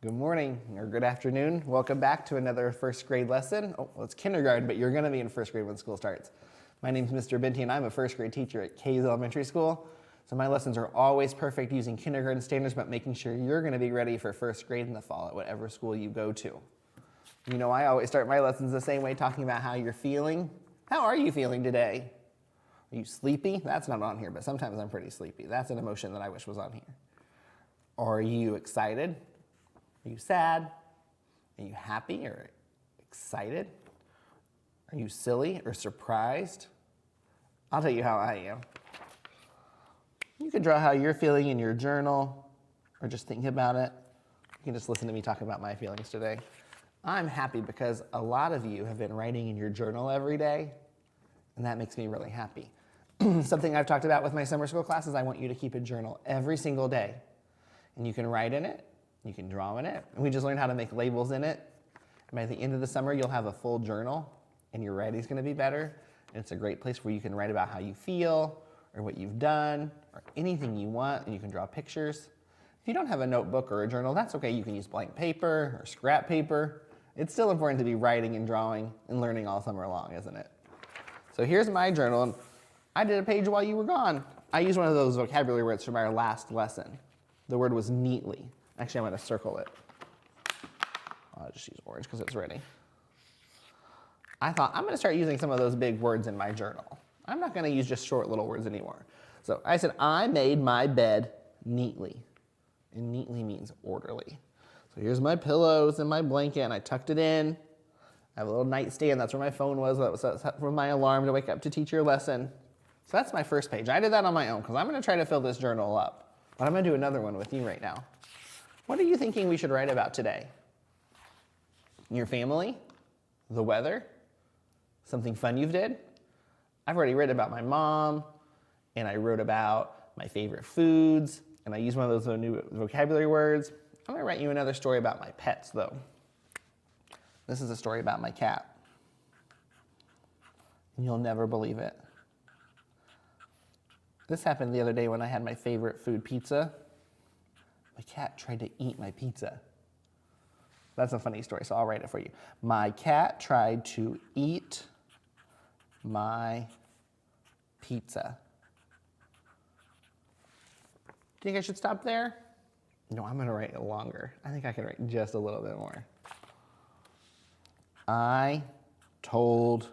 Good morning or good afternoon. Welcome back to another first grade lesson. Oh, well, it's kindergarten, but you're going to be in first grade when school starts. My name is Mr. Binty and I'm a first grade teacher at Kays Elementary School. So my lessons are always perfect using kindergarten standards, but making sure you're going to be ready for first grade in the fall at whatever school you go to. You know, I always start my lessons the same way, talking about how you're feeling. How are you feeling today? Are you sleepy? That's not on here, but sometimes I'm pretty sleepy. That's an emotion that I wish was on here. Are you excited? Are you sad? Are you happy or excited? Are you silly or surprised? I'll tell you how I am. You can draw how you're feeling in your journal or just think about it. You can just listen to me talk about my feelings today. I'm happy because a lot of you have been writing in your journal every day, and that makes me really happy. Something I've talked about with my summer school classes, I want you to keep a journal every single day. And you can write in it, you can draw in it, and we just learned how to make labels in it. And by the end of the summer, you'll have a full journal, and your writing's gonna be better. And it's a great place where you can write about how you feel, or what you've done, or anything you want, and you can draw pictures. If you don't have a notebook or a journal, that's okay. You can use blank paper or scrap paper. It's still important to be writing and drawing and learning all summer long, isn't it? So here's my journal, and I did a page while you were gone. I used one of those vocabulary words from our last lesson. The word was neatly. Actually, I'm gonna circle it. I'll just use orange because it's ready. I thought I'm gonna start using some of those big words in my journal. I'm not gonna use just short little words anymore. So I said, I made my bed neatly. And neatly means orderly. So here's my pillows and my blanket, and I tucked it in. I have a little nightstand, that's where my phone was. That was for my alarm to wake up to teach your lesson. So that's my first page. I did that on my own because I'm gonna try to fill this journal up. But I'm gonna do another one with you right now. What are you thinking we should write about today? Your family? The weather? Something fun you've did? I've already written about my mom, and I wrote about my favorite foods, and I used one of those new vocabulary words. I'm gonna write you another story about my pets, though. This is a story about my cat. And you'll never believe it. This happened the other day when I had my favorite food, pizza. My cat tried to eat my pizza. That's a funny story, so I'll write it for you. My cat tried to eat my pizza. Do you think I should stop there? No, I'm gonna write it longer. I think I can write just a little bit more. I told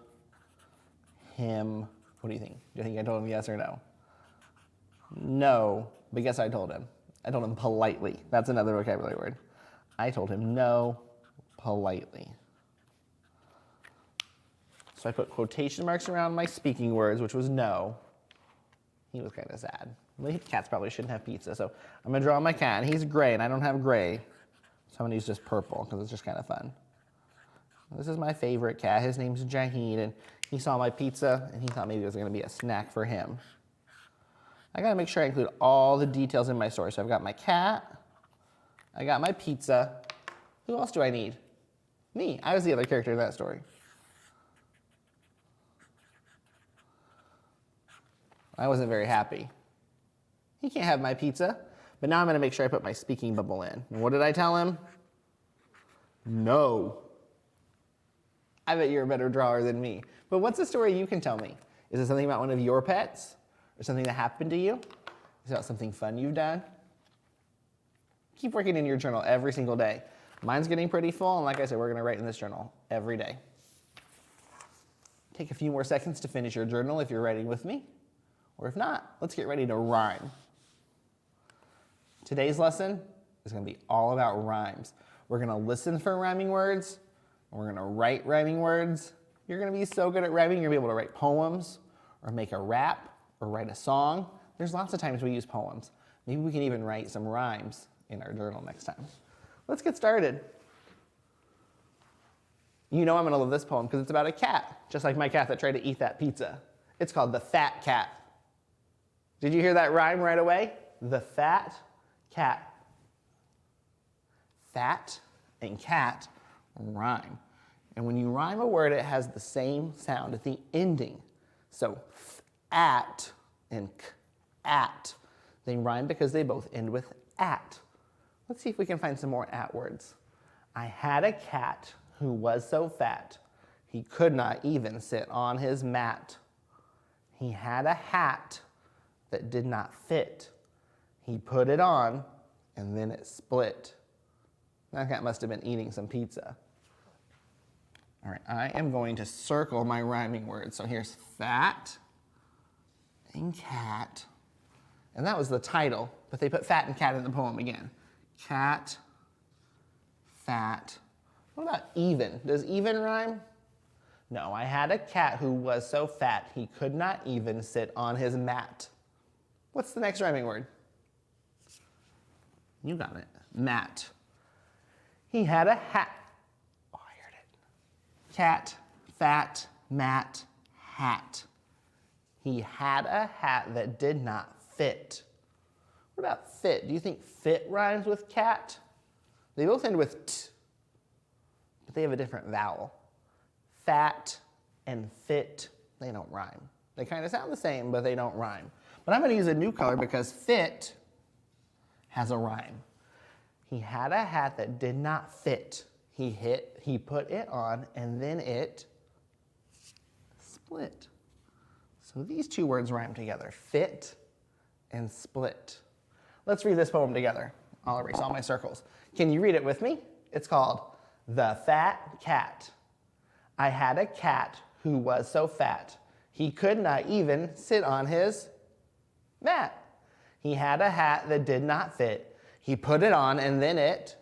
him, what do you think? Do you think I told him yes or no? No, but guess I told him. I told him politely. That's another vocabulary word. I told him no politely. So I put quotation marks around my speaking words, which was no. He was kind of sad. Well, cats probably shouldn't have pizza, so I'm gonna draw my cat. He's gray, and I don't have gray, so I'm gonna use just purple, because it's just kind of fun. This is my favorite cat. His name's Jaheen, and he saw my pizza, and he thought maybe it was gonna be a snack for him. I gotta make sure I include all the details in my story. So I've got my cat, I got my pizza. Who else do I need? Me, I was the other character in that story. I wasn't very happy. He can't have my pizza, but now I'm gonna make sure I put my speaking bubble in. And what did I tell him? No. I bet you're a better drawer than me. But what's a story you can tell me? Is it something about one of your pets? Or something that happened to you? Is it about something fun you've done? Keep working in your journal every single day. Mine's getting pretty full, and like I said, we're gonna write in this journal every day. Take a few more seconds to finish your journal if you're writing with me. Or if not, let's get ready to rhyme. Today's lesson is gonna be all about rhymes. We're gonna listen for rhyming words, and we're gonna write rhyming words. You're gonna be so good at rhyming, you're gonna be able to write poems, or make a rap, or write a song. There's lots of times we use poems. Maybe we can even write some rhymes in our journal next time. Let's get started. You know I'm gonna love this poem because it's about a cat, just like my cat that tried to eat that pizza. It's called The Fat Cat. Did you hear that rhyme right away? The Fat Cat. Fat and cat rhyme. And when you rhyme a word, it has the same sound at the ending. So at and at, they rhyme because they both end with at. Let's see if we can find some more at words. I had a cat who was so fat, he could not even sit on his mat. He had a hat that did not fit. He put it on, and then it split. That cat must have been eating some pizza. All right, I am going to circle my rhyming words. So here's fat and cat. And that was the title, but they put fat and cat in the poem again. Cat, fat. What about even? Does even rhyme? No, I had a cat who was so fat he could not even sit on his mat. What's the next rhyming word? You got it. Mat. He had a hat. Oh, I heard it. Cat, fat, mat, hat. He had a hat that did not fit. What about fit? Do you think fit rhymes with cat? They both end with t, but they have a different vowel. Fat and fit, they don't rhyme. They kind of sound the same, but they don't rhyme. But I'm going to use a new color because fit has a rhyme. He had a hat that did not fit. He put it on, and then it split. So these two words rhyme together, fit and split. Let's read this poem together. I'll erase all my circles. Can you read it with me? It's called The Fat Cat. I had a cat who was so fat, he could not even sit on his mat. He had a hat that did not fit. He put it on, and then it...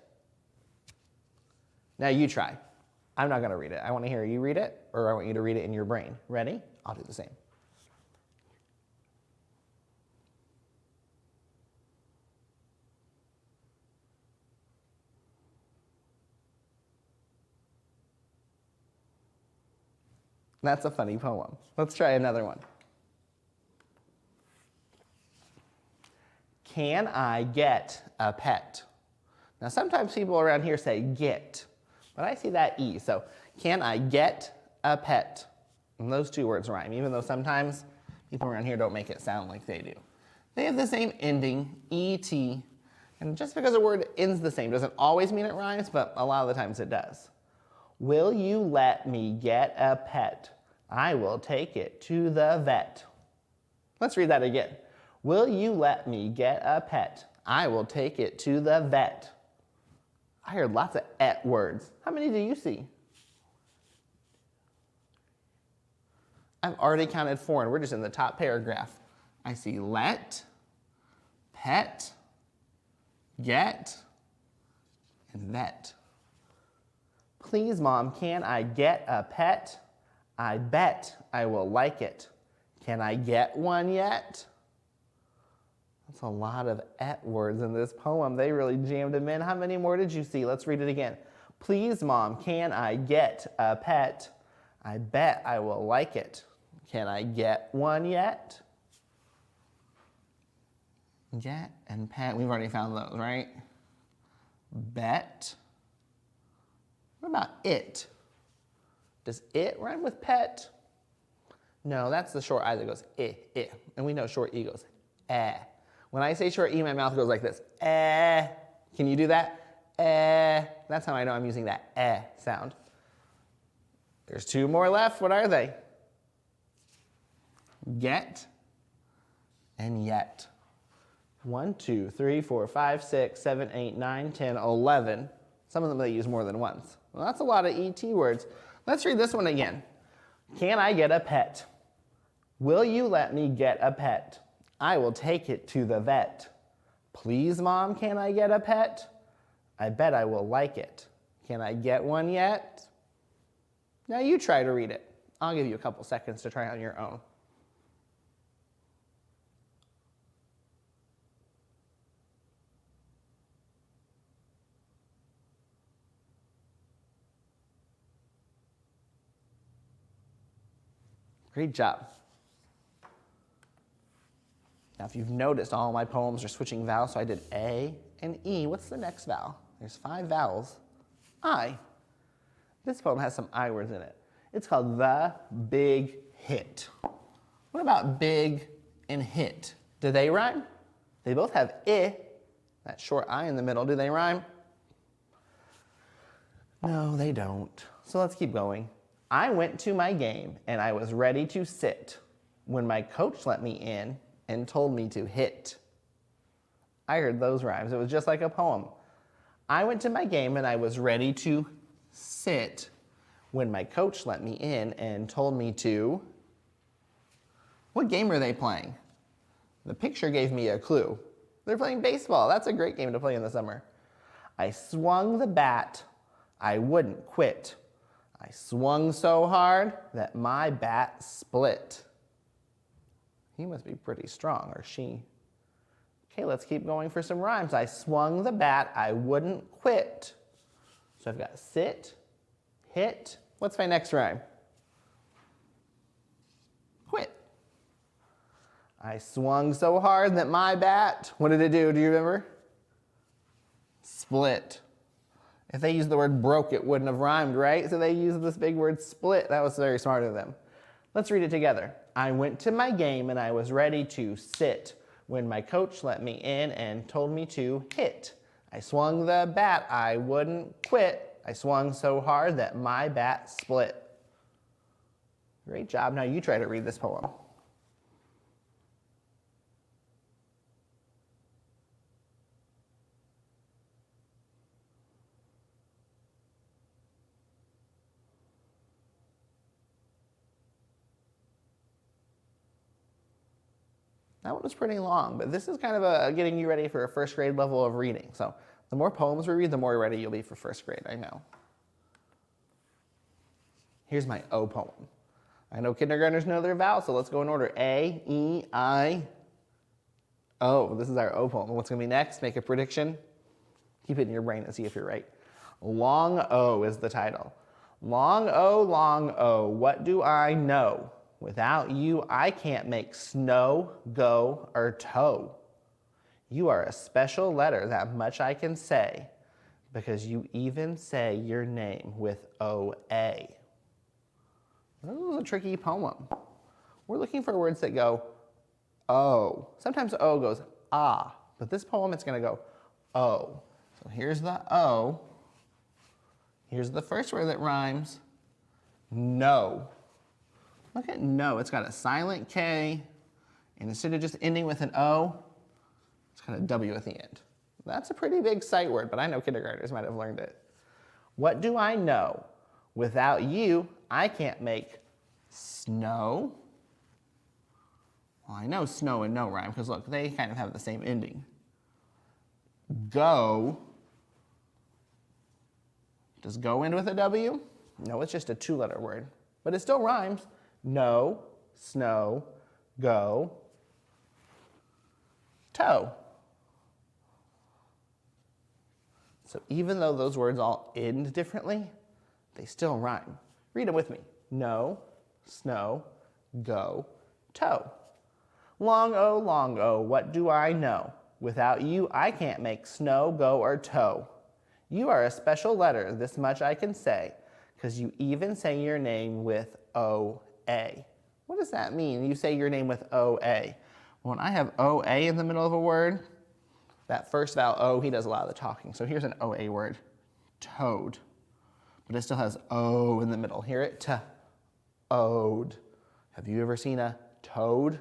Now you try. I'm not going to read it. I want to hear you read it, or I want you to read it in your brain. Ready? I'll do the same. That's a funny poem. Let's try another one. Can I get a pet? Now sometimes people around here say get, but I see that E. So can I get a pet? And those two words rhyme, even though sometimes people around here don't make it sound like they do. They have the same ending, ET, and just because a word ends the same doesn't always mean it rhymes, but a lot of the times it does. Will you let me get a pet? I will take it to the vet. Let's read that again. Will you let me get a pet? I will take it to the vet. I heard lots of et words. How many do you see? I've already counted 4, and we're just in the top paragraph. I see let, pet, get, and vet. Please, Mom, can I get a pet? I bet I will like it. Can I get one yet? That's a lot of et words in this poem. They really jammed them in. How many more did you see? Let's read it again. Please, Mom, can I get a pet? I bet I will like it. Can I get one yet? Get and pet, we've already found those, right? Bet. What about it? Does it rhyme with pet? No, that's the short I that goes eh. And we know short E goes eh. When I say short E, my mouth goes like this. Eh. Can you do that? Eh. That's how I know I'm using that eh sound. There's 2 more left. What are they? Get and yet. 1, 2, 3, 4, 5, 6, 7, 8, 9, 10, 11. Some of them they use more than once. Well, that's a lot of ET words. Let's read this one again. Can I get a pet? Will you let me get a pet? I will take it to the vet. Please, Mom, can I get a pet? I bet I will like it. Can I get one yet? Now you try to read it. I'll give you a couple seconds to try on your own. Great job. Now, if you've noticed, all my poems are switching vowels, so I did A and E. What's the next vowel? There's 5 vowels. I. This poem has some I words in it. It's called The Big Hit. What about big and hit? Do they rhyme? They both have I That short I in the middle, do they rhyme? No, they don't. So let's keep going. I went to my game and I was ready to sit when my coach let me in and told me to hit. I heard those rhymes. It was just like a poem. I went to my game and I was ready to sit when my coach let me in and told me to. What game are they playing? The picture gave me a clue. They're playing baseball. That's a great game to play in the summer. I swung the bat. I wouldn't quit. I swung so hard that my bat split. He must be pretty strong, or she. Okay, let's keep going for some rhymes. I swung the bat. I wouldn't quit. So I've got sit, hit. What's my next rhyme? Quit. I swung so hard that my bat, what did it do? Do you remember? Split. If they used the word broke, it wouldn't have rhymed, right? So they used this big word split. That was very smart of them. Let's read it together. I went to my game and I was ready to sit when my coach let me in and told me to hit. I swung the bat. I wouldn't quit. I swung so hard that my bat split. Great job. Now you try to read this poem. That one was pretty long, but this is kind of getting you ready for a first grade level of reading. So the more poems we read, the more ready you'll be for first grade, I know. Here's my O poem. I know kindergartners know their vowels, so let's go in order. A, E, I, O. This is our O poem. What's going to be next? Make a prediction. Keep it in your brain and see if you're right. Long O is the title. Long O, what do I know? Without you, I can't make snow, go, or tow. You are a special letter, that much I can say, because you even say your name with O-A. That was a tricky poem. We're looking for words that go O. Sometimes O goes ah, but this poem it's going to go O. So here's the O. Here's the first word that rhymes, no. Look at no, it's got a silent K, and instead of just ending with an O, it's got a W at the end. That's a pretty big sight word, but I know kindergartners might have learned it. What do I know? Without you, I can't make snow. Well, I know snow and no rhyme, because look, they kind of have the same ending. Go. Does go end with a W? No, it's just a two-letter word, but it still rhymes. No, snow, go, toe. So even though those words all end differently, they still rhyme. Read them with me. No, snow, go, toe. Long O, what do I know? Without you, I can't make snow, go, or toe. You are a special letter, this much I can say, because you even say your name with O-A. What does that mean? You say your name with O-A. When I have O-A in the middle of a word, that first vowel O, he does a lot of the talking. So here's an O-A word, toad. But it still has O in the middle. Hear it? T-ode. Have you ever seen a toad?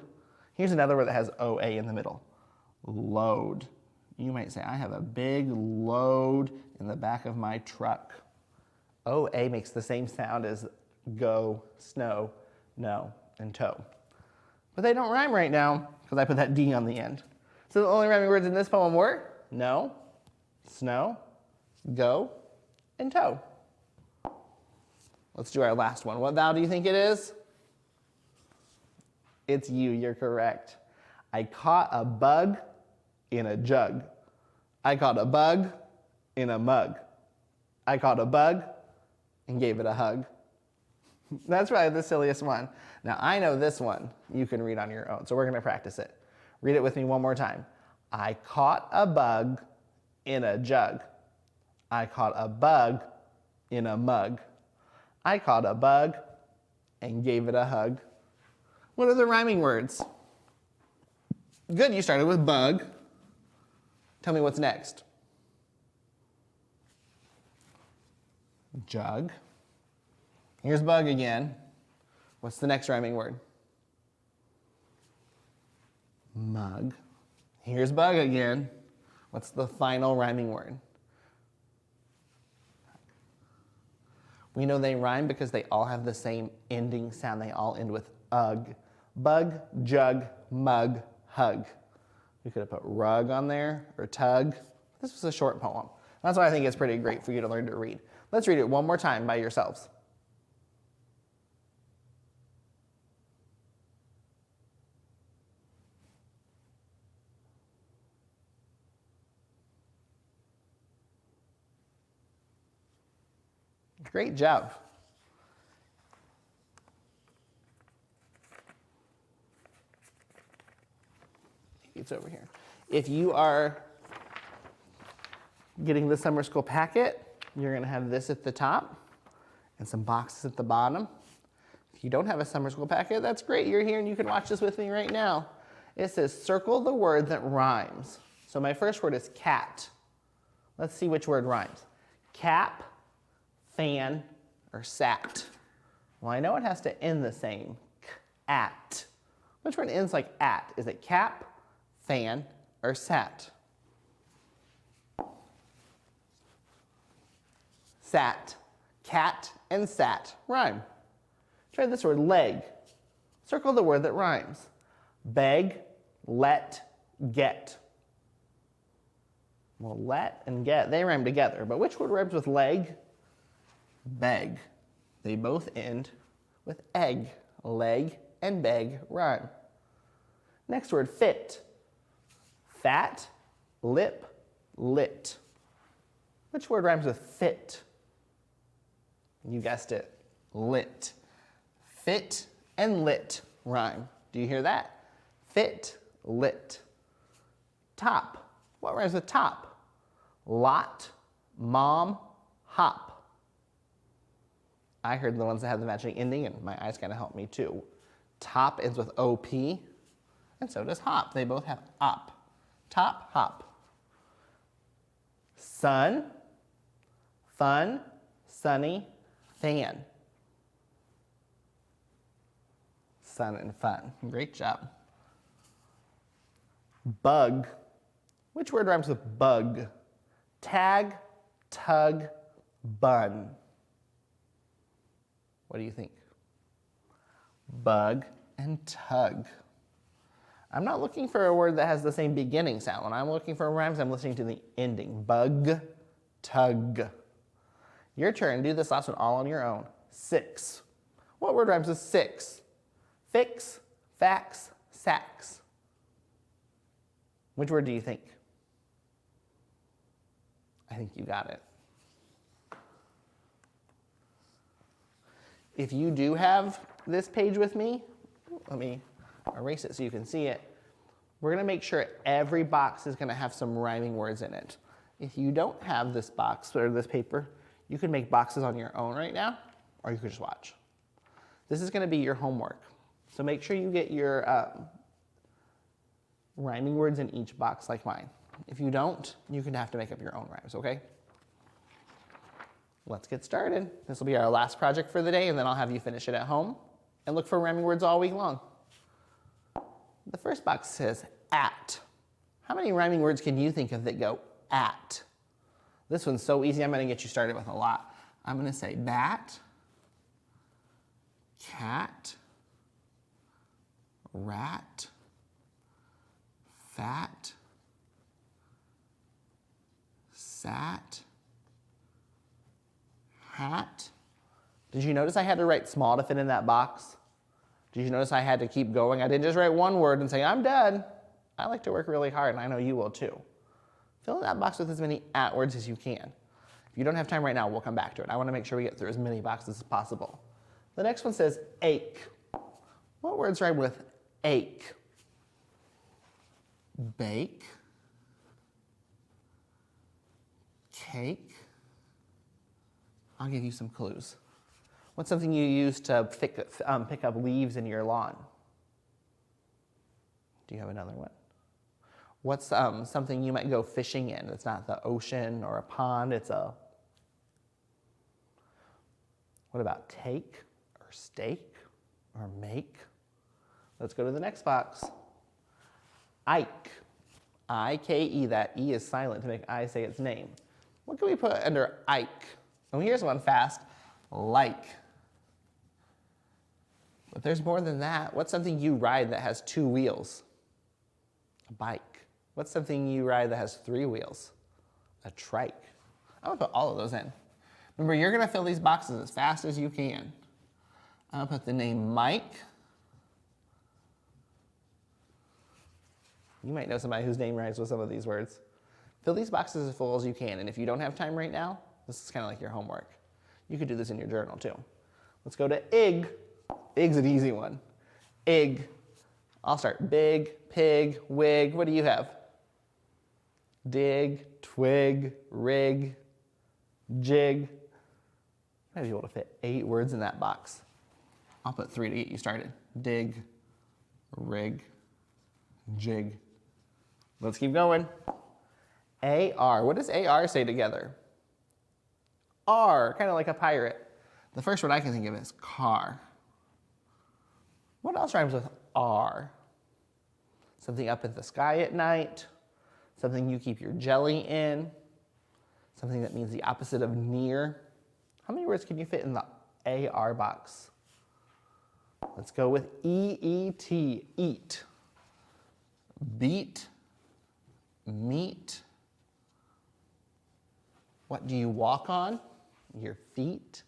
Here's another word that has O-A in the middle, load. You might say, I have a big load in the back of my truck. O-A makes the same sound as go, snow, no, and toe. But they don't rhyme right now because I put that D on the end. So the only rhyming words in this poem were no, snow, go, and toe. Let's do our last one. What vowel do you think it is? It's U, you're correct. I caught a bug in a jug. I caught a bug in a mug. I caught a bug and gave it a hug. That's probably the silliest one. Now I know this one you can read on your own, so we're going to practice it. Read it with me one more time. I caught a bug in a jug. I caught a bug in a mug. I caught a bug and gave it a hug. What are the rhyming words? Good, you started with bug. Tell me what's next. Jug. Here's bug again. What's the next rhyming word? Mug. Here's bug again. What's the final rhyming word? We know they rhyme because they all have the same ending sound. They all end with ug. Bug, jug, mug, hug. We could have put rug on there or tug. This was a short poem. That's why I think it's pretty great for you to learn to read. Let's read it one more time by yourselves. Great job. It's over here. If you are getting the summer school packet, you're going to have this at the top and some boxes at the bottom. If you don't have a summer school packet, that's great. You're here and you can watch this with me right now. It says circle the word that rhymes. So my first word is cat. Let's see which word rhymes. Cap, fan, or sat. Well, I know it has to end the same. At. Which word ends like at? Is it cap, fan, or sat? Sat. Cat and sat rhyme. Try this word, leg. Circle the word that rhymes. Beg, let, get. Well, let and get, they rhyme together. But which word rhymes with leg? Beg. They both end with egg. Leg and beg rhyme. Next word, fit. Fat, lip, lit. Which word rhymes with fit? You guessed it, lit. Fit and lit rhyme. Do you hear that? Fit, lit. Top. What rhymes with top? Lot, mom, hop. I heard the ones that have the matching ending, and my eyes kind of helped me too. Top ends with OP, and so does hop. They both have op. Top, hop. Sun, fun, sunny, fan. Sun and fun. Great job. Bug. Which word rhymes with bug? Tag, tug, bun. What do you think? Bug and tug. I'm not looking for a word that has the same beginning sound. When I'm looking for rhymes, I'm listening to the ending. Bug, tug. Your turn. Do this last one all on your own. Six. What word rhymes with six? Fix, fax, sax. Which word do you think? I think you got it. If you do have this page with me, let me erase it so you can see it. We're going to make sure every box is going to have some rhyming words in it. If you don't have this box or this paper, you can make boxes on your own right now, or you could just watch. This is going to be your homework. So make sure you get your rhyming words in each box like mine. If you don't, you can have to make up your own rhymes, okay? Let's get started. This will be our last project for the day, and then I'll have you finish it at home and look for rhyming words all week long. The first box says at. How many rhyming words can you think of that go at? This one's so easy, I'm going to get you started with a lot. I'm going to say bat, cat, rat, fat, sat, hat. Did you notice I had to write small to fit in that box? Did you notice I had to keep going? I didn't just write one word and say, I'm done. I like to work really hard, and I know you will too. Fill in that box with as many at words as you can. If you don't have time right now, we'll come back to it. I want to make sure we get through as many boxes as possible. The next one says ache. What words rhyme with ache? Bake, cake. I'll give you some clues. What's something you use to pick up leaves in your lawn? Do you have another one? What's something you might go fishing in? It's not the ocean or a pond, it's a... What about take or stake or make? Let's go to the next box. Ike. I-K-E, that E is silent to make I say its name. What can we put under Ike? Oh, here's one fast, like. But there's more than that. What's something you ride that has 2 wheels? A bike. What's something you ride that has 3 wheels? A trike. I'm gonna put all of those in. Remember, you're gonna fill these boxes as fast as you can. I'm gonna put the name Mike. You might know somebody whose name rhymes with some of these words. Fill these boxes as full as you can, and if you don't have time right now, this is kind of like your homework. You could do this in your journal too. Let's go to Ig. Ig's an easy one. Ig. I'll start. Big, pig, wig. What do you have? Dig, twig, rig, jig. I might be able to fit 8 words in that box. I'll put 3 to get you started. Dig, rig, jig. Let's keep going. A-R. What does A-R say together? R, kind of like a pirate. The first word I can think of is car. What else rhymes with R? Something up in the sky at night, something you keep your jelly in, something that means the opposite of near. How many words can you fit in the A-R box? Let's go with E-E-T, eat. Beat, meat. What do you walk on? Your feet.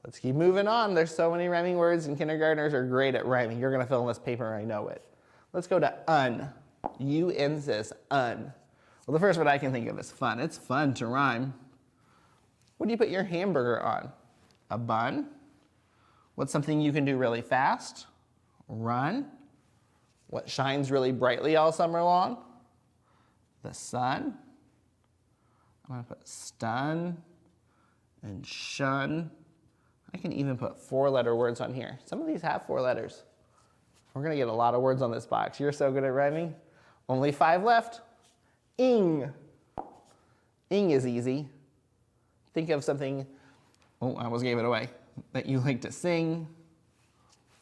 Let's keep moving on. There's so many rhyming words, and kindergartners are great at rhyming. You're gonna fill in this paper, I know it. Let's go to un. U-N says un. Well, the first word I can think of is fun. It's fun to rhyme. What do you put your hamburger on? A bun. What's something you can do really fast? Run. What shines really brightly all summer long? The sun. I'm gonna put stun and shun. I can even put 4-letter words on here. Some of these have 4 letters. We're gonna get a lot of words on this box. You're so good at rhyming. Only 5 left. Ing. Ing is easy. Think of something, oh, I almost gave it away, that you like to sing.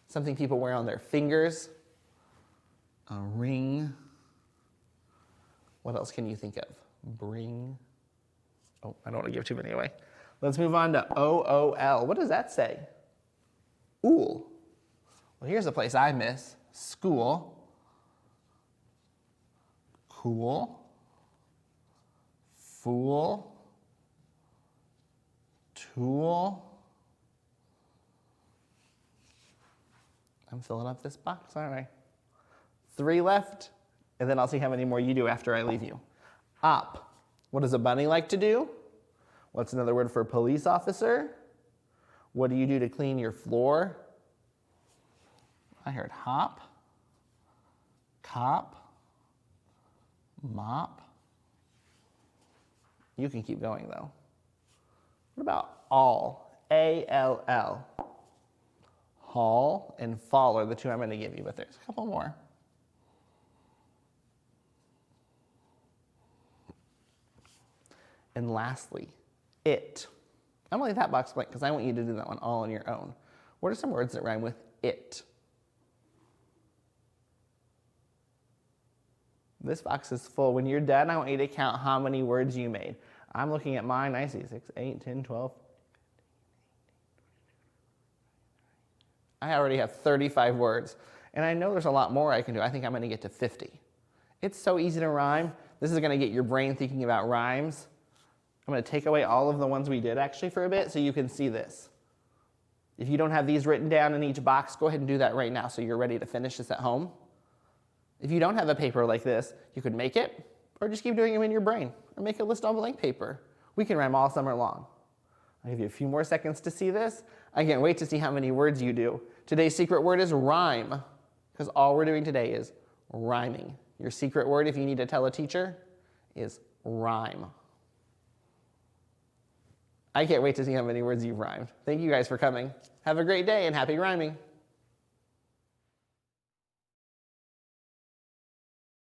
Something people wear on their fingers. A ring. What else can you think of? Bring. Oh, I don't want to give too many away. Let's move on to O-O-L. What does that say? Ool. Well, here's a place I miss. School. Cool. Fool. Tool. I'm filling up this box, aren't I? 3 left, and then I'll see how many more you do after I leave you. Op. What does a bunny like to do? What's another word for police officer? What do you do to clean your floor? I heard hop, cop, mop. You can keep going though. What about all? A-L-L. Haul and fall are the 2 I'm going to give you, but there's a couple more. And lastly, it. I'm going to leave that box blank because I want you to do that one all on your own. What are some words that rhyme with it? This box is full. When you're done, I want you to count how many words you made. I'm looking at mine. I see 6, 8, 10, 12. I already have 35 words. And I know there's a lot more I can do. I think I'm going to get to 50. It's so easy to rhyme. This is going to get your brain thinking about rhymes. I'm going to take away all of the ones we did actually for a bit so you can see this. If you don't have these written down in each box, go ahead and do that right now so you're ready to finish this at home. If you don't have a paper like this, you could make it or just keep doing them in your brain or make a list on blank paper. We can rhyme all summer long. I'll give you a few more seconds to see this. I can't wait to see how many words you do. Today's secret word is rhyme because all we're doing today is rhyming. Your secret word, if you need to tell a teacher, is rhyme. I can't wait to see how many words you've rhymed. Thank you guys for coming. Have a great day and happy rhyming.